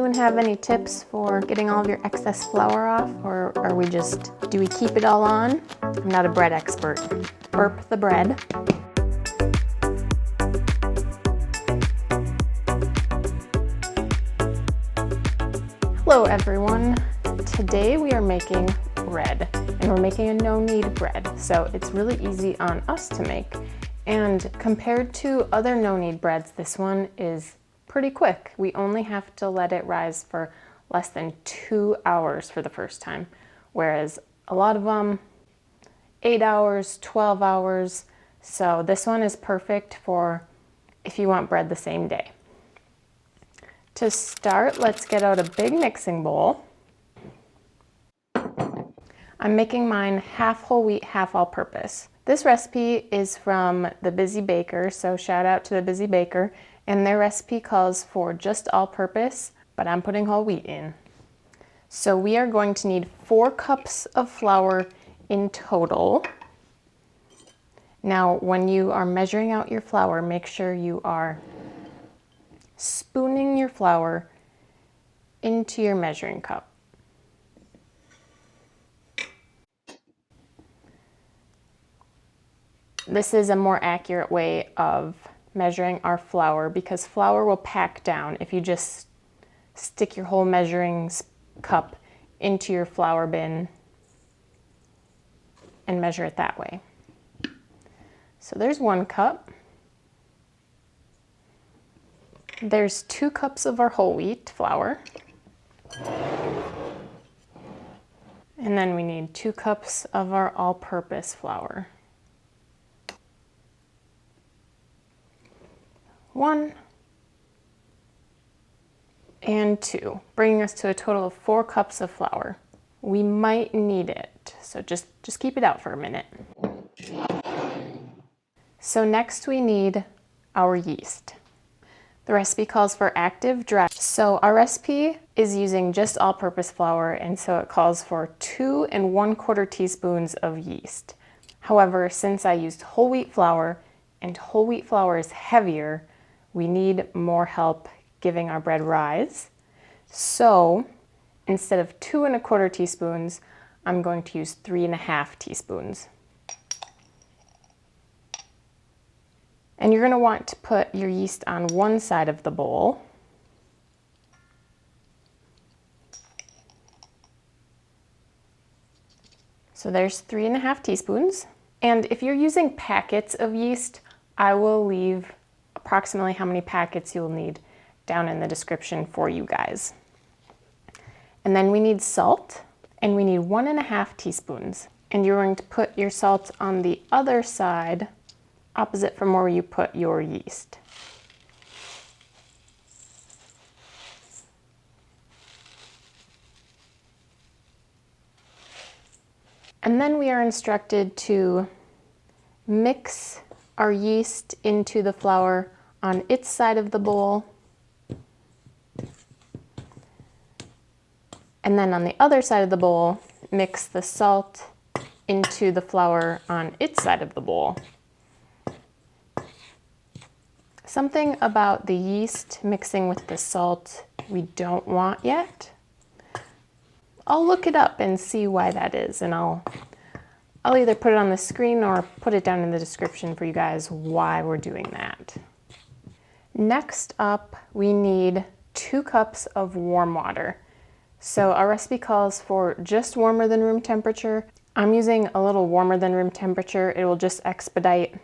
anyone have any tips for getting all of your excess flour off, or do we keep it all on? I'm not a bread expert. Burp the bread. Hello everyone. Today we are making bread, and we're making a no-knead bread, so it's really easy on us to make. And compared to other no-knead breads, this one is pretty quick. We only have to let it rise for less than 2 hours for the first time, whereas a lot of them 8 hours, 12 hours. So this one is perfect for if you want bread the same day. To start, let's get out a big mixing bowl. I'm making mine half whole wheat, half all-purpose. This recipe is from The Busy Baker, so shout out to The Busy Baker. And their recipe calls for just all-purpose, but I'm putting whole wheat in. So we are going to need 4 cups of flour in total. Now, when you are measuring out your flour, make sure you are spooning your flour into your measuring cup. This is a more accurate way of measuring our flour because flour will pack down if you just stick your whole measuring cup into your flour bin and measure it that way. So there's 1 cup. There's 2 cups of our whole wheat flour. And then we need 2 cups of our all-purpose flour. 1 and 2, bringing us to a total of 4 cups of flour. We might need it, so just keep it out for a minute. So next we need our yeast. The recipe calls for active dry. So our recipe is using just all-purpose flour, and so it calls for 2 1/4 teaspoons of yeast. However, since I used whole wheat flour, and whole wheat flour is heavier, we need more help giving our bread rise. So instead of 2 1/4 teaspoons, I'm going to use 3 1/2 teaspoons. And you're going to want to put your yeast on one side of the bowl. So there's 3 1/2 teaspoons. And if you're using packets of yeast, I will leave approximately how many packets you'll need down in the description for you guys. And then we need salt, and we need 1 1/2 teaspoons. And you're going to put your salt on the other side, opposite from where you put your yeast. And then we are instructed to mix our yeast into the flour on its side of the bowl, and then on the other side of the bowl, mix the salt into the flour on its side of the bowl. Something about the yeast mixing with the salt we don't want yet. I'll look it up and see why that is, and I'll either put it on the screen or put it down in the description for you guys why we're doing that. Next up, we need 2 cups of warm water. So our recipe calls for just warmer than room temperature. I'm using a little warmer than room temperature. It will just expedite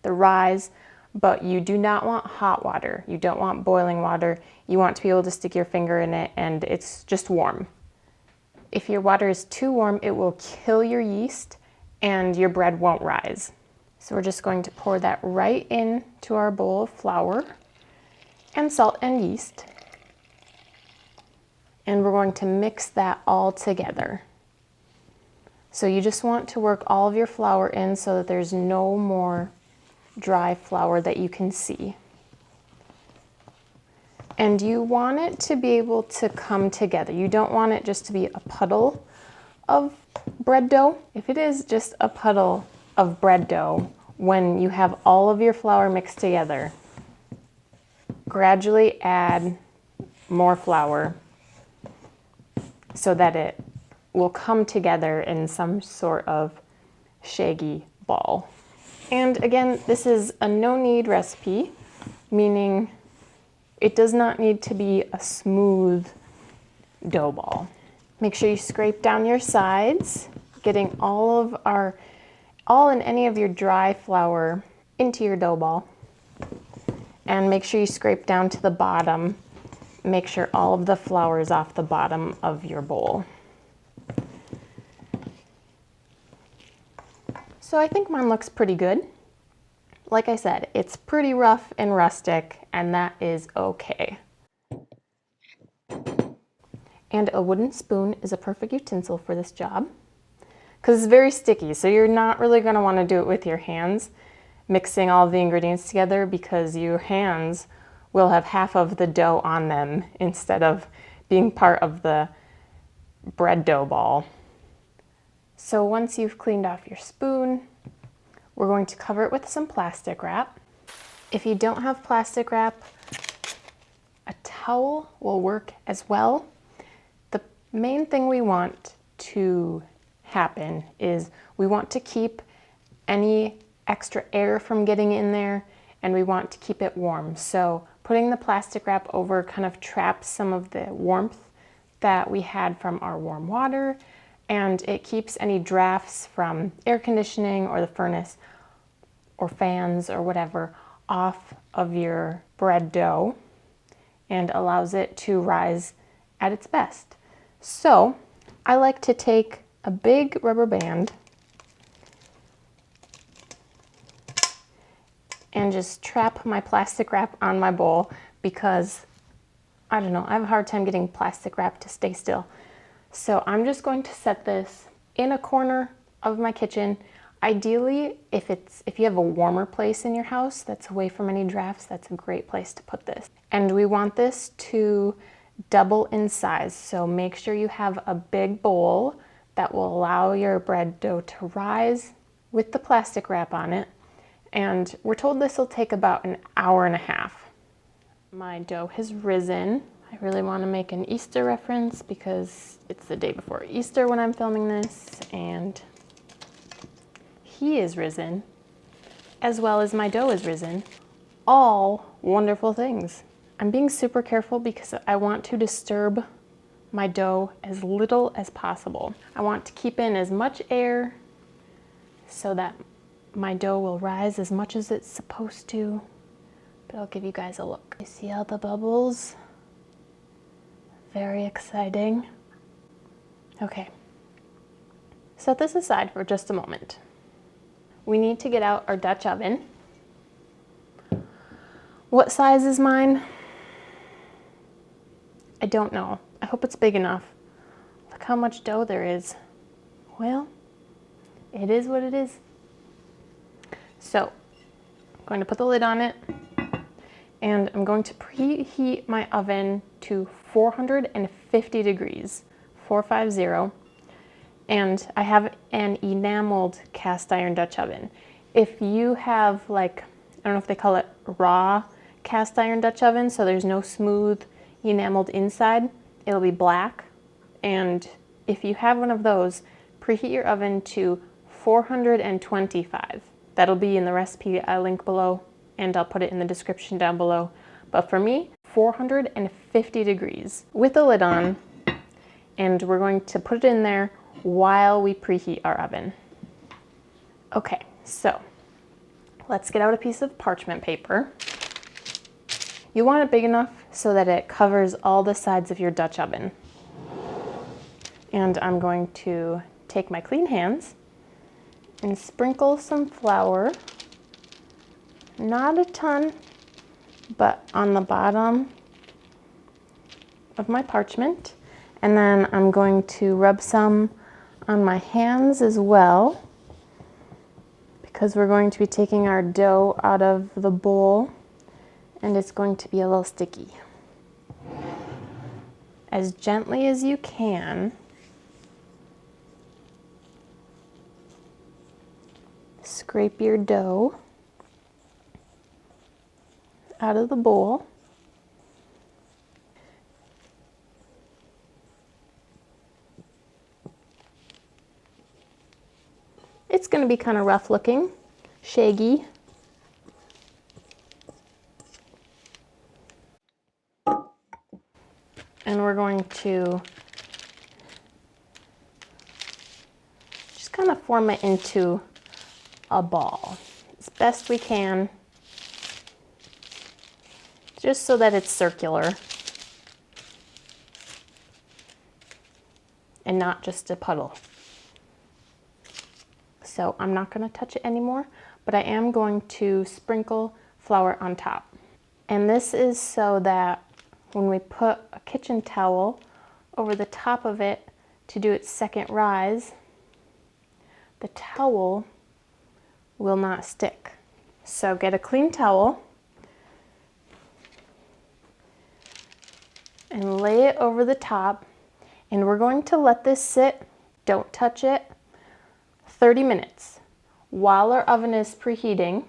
the rise, but you do not want hot water. You don't want boiling water. You want to be able to stick your finger in it and it's just warm. If your water is too warm, it will kill your yeast and your bread won't rise. So we're just going to pour that right into our bowl of flour and salt and yeast. And we're going to mix that all together. So you just want to work all of your flour in so that there's no more dry flour that you can see. And you want it to be able to come together. You don't want it just to be a puddle of bread dough. If it is just a puddle of bread dough, when you have all of your flour mixed together, gradually add more flour so that it will come together in some sort of shaggy ball. And again, this is a no-knead recipe, meaning it does not need to be a smooth dough ball. Make sure you scrape down your sides, getting all and any of your dry flour into your dough ball. And make sure you scrape down to the bottom. Make sure all of the flour is off the bottom of your bowl. So I think mine looks pretty good. Like I said, it's pretty rough and rustic, and that is okay. And a wooden spoon is a perfect utensil for this job because it's very sticky, so you're not really going to want to do it with your hands, mixing all the ingredients together, because your hands will have half of the dough on them instead of being part of the bread dough ball. So once you've cleaned off your spoon, we're going to cover it with some plastic wrap. If you don't have plastic wrap, a towel will work as well. The main thing we want to happen is we want to keep any extra air from getting in there, and we want to keep it warm. So putting the plastic wrap over kind of traps some of the warmth that we had from our warm water, and it keeps any drafts from air conditioning or the furnace or fans or whatever off of your bread dough and allows it to rise at its best. So I like to take a big rubber band and just trap my plastic wrap on my bowl because, I don't know, I have a hard time getting plastic wrap to stay still. So I'm just going to set this in a corner of my kitchen. Ideally, if you have a warmer place in your house that's away from any drafts, that's a great place to put this. And we want this to double in size. So make sure you have a big bowl that will allow your bread dough to rise with the plastic wrap on it. And we're told this will take about an hour and a half. My dough has risen. I really want to make an Easter reference because it's the day before Easter when I'm filming this, and he is risen, as well as my dough is risen. All wonderful things. I'm being super careful because I want to disturb my dough as little as possible. I want to keep in as much air so that my dough will rise as much as it's supposed to, but I'll give you guys a look. You see all the bubbles? Very exciting. Okay, set this aside for just a moment. We need to get out our Dutch oven. What size is mine? I don't know. I hope it's big enough. Look how much dough there is. Well, it is what it is. So, I'm going to put the lid on it, and I'm going to preheat my oven to 450 degrees, 450, and I have an enameled cast iron Dutch oven. If you have, like, I don't know if they call it raw cast iron Dutch oven, so there's no smooth enameled inside, it'll be black. And if you have one of those, preheat your oven to 425. That'll be in the recipe I link below, and I'll put it in the description down below. But for me, 450 degrees with the lid on, and we're going to put it in there while we preheat our oven. Okay, so let's get out a piece of parchment paper. You want it big enough so that it covers all the sides of your Dutch oven. And I'm going to take my clean hands and sprinkle some flour, not a ton, but on the bottom of my parchment. And then I'm going to rub some on my hands as well, because we're going to be taking our dough out of the bowl and it's going to be a little sticky. As gently as you can. Scrape your dough out of the bowl. It's going to be kind of rough looking, shaggy. And we're going to just kind of form it into a ball as best we can, just so that it's circular and not just a puddle. So I'm not going to touch it anymore, but I am going to sprinkle flour on top. And this is so that when we put a kitchen towel over the top of it to do its second rise, the towel will not stick. So get a clean towel and lay it over the top, and we're going to let this sit, don't touch it, 30 minutes while our oven is preheating.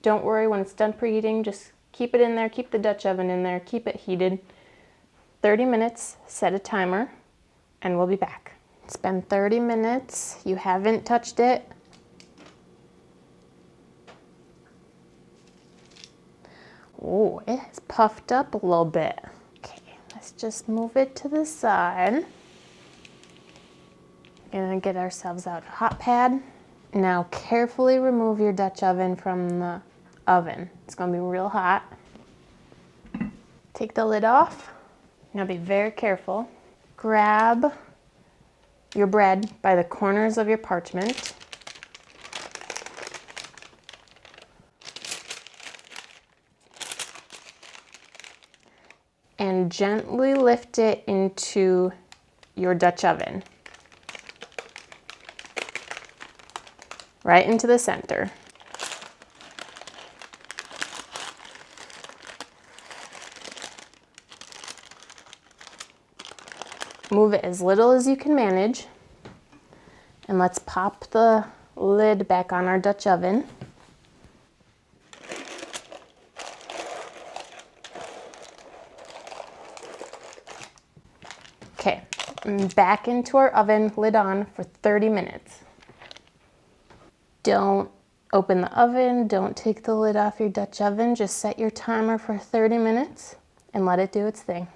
Don't worry when it's done preheating, just keep it in there, keep the Dutch oven in there, keep it heated. 30 minutes, set a timer, and we'll be back. It's been 30 minutes, you haven't touched it. Oh, it's puffed up a little bit. Okay, let's just move it to the side. Gonna get ourselves out a hot pad. Now carefully remove your Dutch oven from the oven. It's gonna be real hot. Take the lid off. Now be very careful. Grab your bread by the corners of your parchment. And gently lift it into your Dutch oven. Right into the center. Move it as little as you can manage. And let's pop the lid back on our Dutch oven. Okay, back into our oven, lid on for 30 minutes. Don't open the oven, don't take the lid off your Dutch oven, just set your timer for 30 minutes and let it do its thing.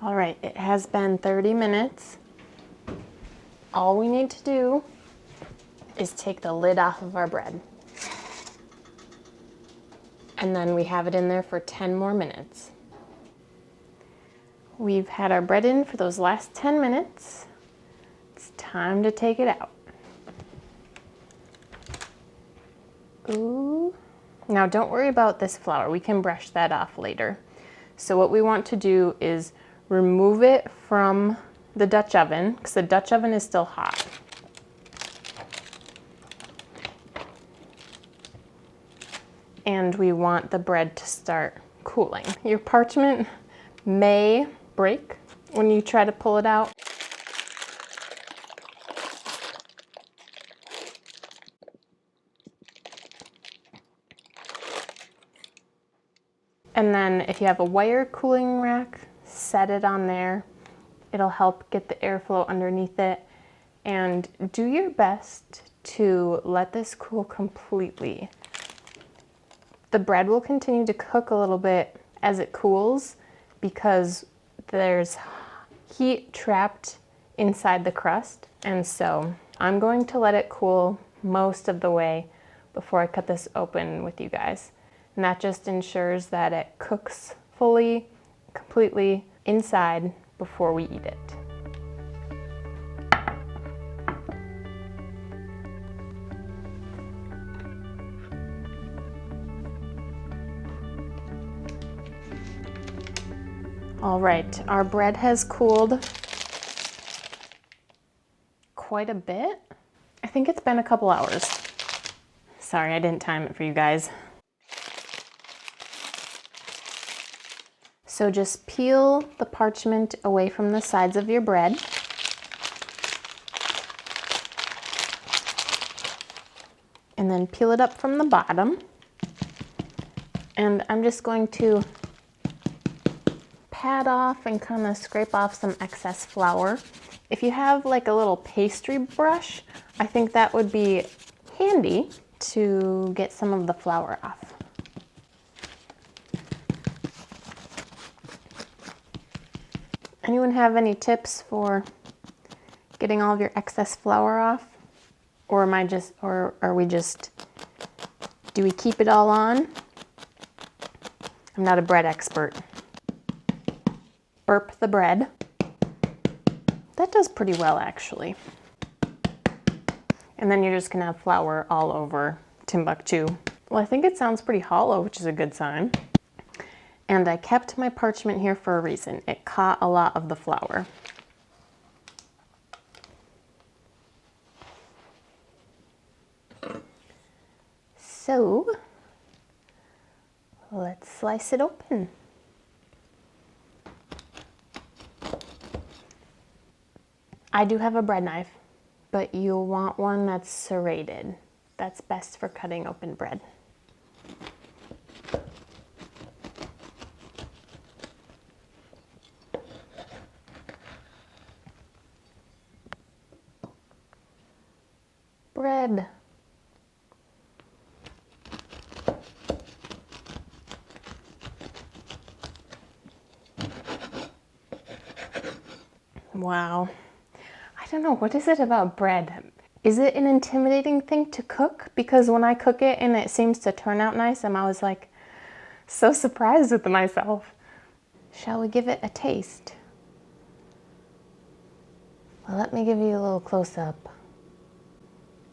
All right, it has been 30 minutes. All we need to do is take the lid off of our bread. And then we have it in there for 10 more minutes. We've had our bread in for those last 10 minutes. It's time to take it out. Ooh. Now don't worry about this flour. We can brush that off later. So what we want to do is remove it from the Dutch oven, because the Dutch oven is still hot. And we want the bread to start cooling. Your parchment may break when you try to pull it out. And then if you have a wire cooling rack, set it on there. It'll help get the airflow underneath it. And do your best to let this cool completely. The bread will continue to cook a little bit as it cools because there's heat trapped inside the crust. And so I'm going to let it cool most of the way before I cut this open with you guys. And that just ensures that it cooks fully, completely inside before we eat it. All right, our bread has cooled quite a bit. I think it's been a couple hours. Sorry, I didn't time it for you guys. So just peel the parchment away from the sides of your bread. And then peel it up from the bottom. And I'm just going to pat off and kind of scrape off some excess flour If you have like a little pastry brush, I think that would be handy to get some of the flour off. Anyone have any tips for getting all of your excess flour off? Or are we just, do we keep it all on? I'm not a bread expert. Burp the bread. That does pretty well, actually. And then you're just gonna have flour all over Timbuktu. Well, I think it sounds pretty hollow, which is a good sign. And I kept my parchment here for a reason. It caught a lot of the flour. So, let's slice it open. I do have a bread knife, but you'll want one that's serrated. That's best for cutting open bread. Bread. Wow. I don't know, what is it about bread? Is it an intimidating thing to cook? Because when I cook it and it seems to turn out nice, I'm always like so surprised with myself. Shall we give it a taste? Well, let me give you a little close-up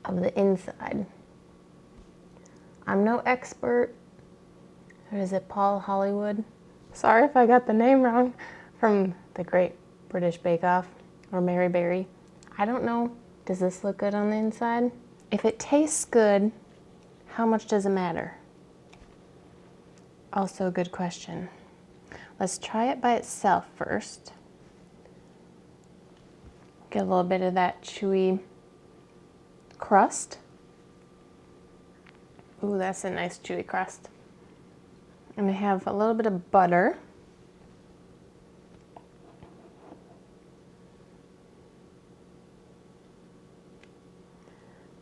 of the inside. I'm no expert. Or is it Paul Hollywood? Sorry if I got the name wrong, from the Great British Bake Off, or Mary Berry. I don't know. Does this look good on the inside? If it tastes good, how much does it matter? Also a good question. Let's try it by itself first. Get a little bit of that chewy crust. Ooh, that's a nice chewy crust. And I have a little bit of butter.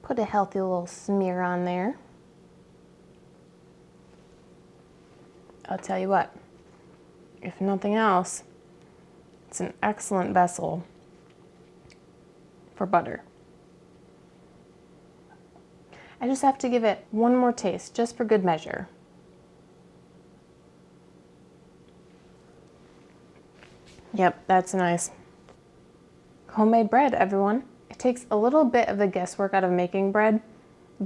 Put a healthy little smear on there. I'll tell you what, if nothing else, it's an excellent vessel for butter. I just have to give it one more taste, just for good measure. Yep, that's nice. Homemade bread, everyone. It takes a little bit of the guesswork out of making bread,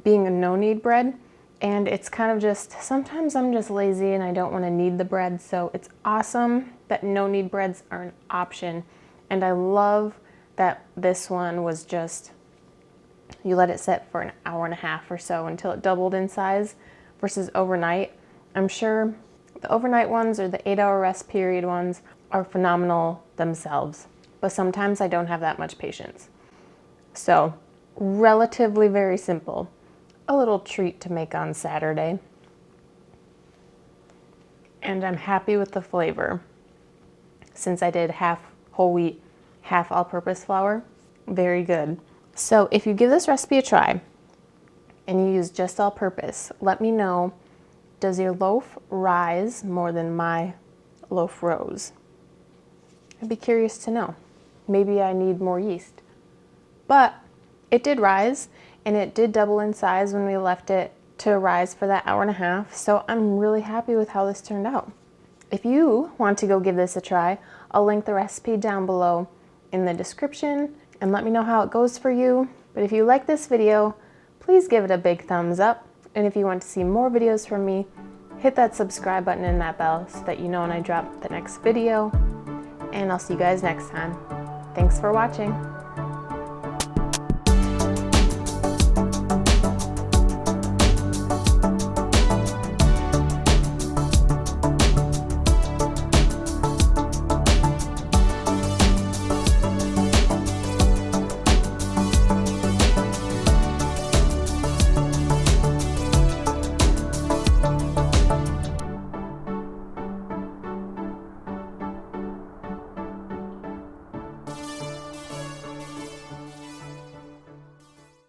being a no-knead bread, and it's kind of just, sometimes I'm just lazy and I don't want to knead the bread, so it's awesome that no-knead breads are an option. And I love that this one was just, you let it sit for an hour and a half or so until it doubled in size versus overnight. I'm sure the overnight ones or the 8-hour rest period ones are phenomenal themselves, but sometimes I don't have that much patience. So, relatively very simple. A little treat to make on Saturday. And I'm happy with the flavor. Since I did half whole wheat, half all-purpose flour, very good. So if you give this recipe a try and you use just all-purpose, let me know, does your loaf rise more than my loaf rose? I'd be curious to know. Maybe I need more yeast. But it did rise, and it did double in size when we left it to rise for that hour and a half, so I'm really happy with how this turned out. If you want to go give this a try, I'll link the recipe down below in the description, and let me know how it goes for you. But if you like this video, please give it a big thumbs up, and if you want to see more videos from me, hit that subscribe button and that bell so that you know when I drop the next video, and I'll see you guys next time. Thanks for watching.